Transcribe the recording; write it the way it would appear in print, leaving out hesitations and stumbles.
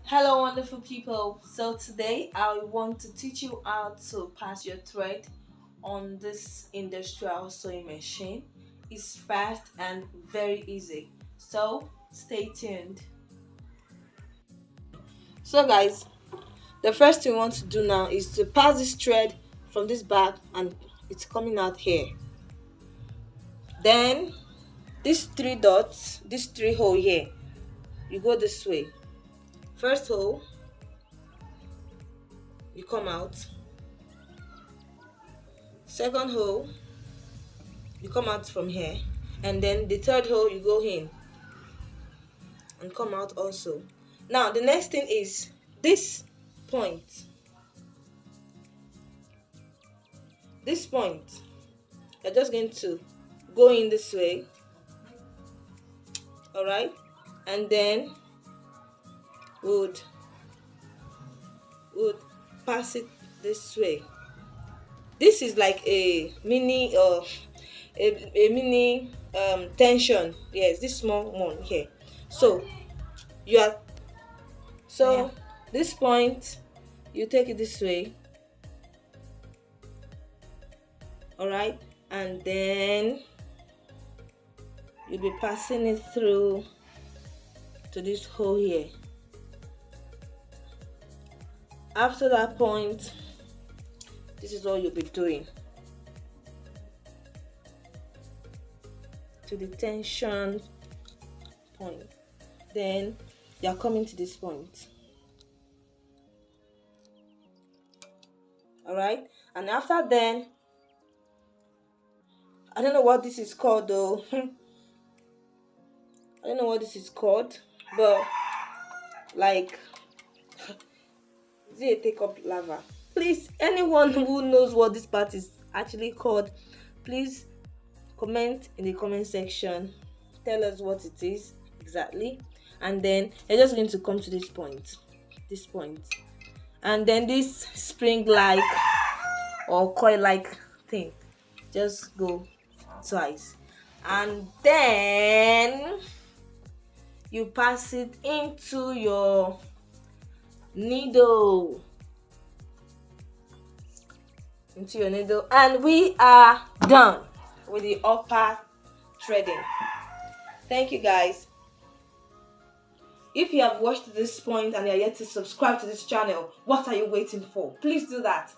Hello, wonderful people. So, today I want to teach you how to pass your thread on this industrial sewing machine. It's fast and very easy. So, stay tuned. So, guys, the first thing we want to do now is to pass this thread from this bag and it's coming out here. Then, these three dots, this three hole here, you go this way. First hole, you come out. Second hole, you come out from here, and then the third hole you go in and come out also. Now the next thing is this point, you're just going to go in this way, all right, and then would pass it this way. This is like a mini mini tension. Yes, this small one here. So you are so this point, you take it this way, all right, and then you'll be passing it through to this hole here. After that point, this is all you'll be doing to the tension point. Then you're coming to this point, all right, and after then, I don't know what this is called though. I don't know what this is called, but like, is it a take up lava? Please, anyone who knows what this part is actually called, please comment in the comment section. Tell us what it is exactly. And then you're just going to come to this point, and then this spring like or coil like thing, just go twice, and then you pass it into your needle, and we are done with the upper threading. Thank you, guys. If you have watched this point and you're yet to subscribe to this channel, what are you waiting for? Please do that.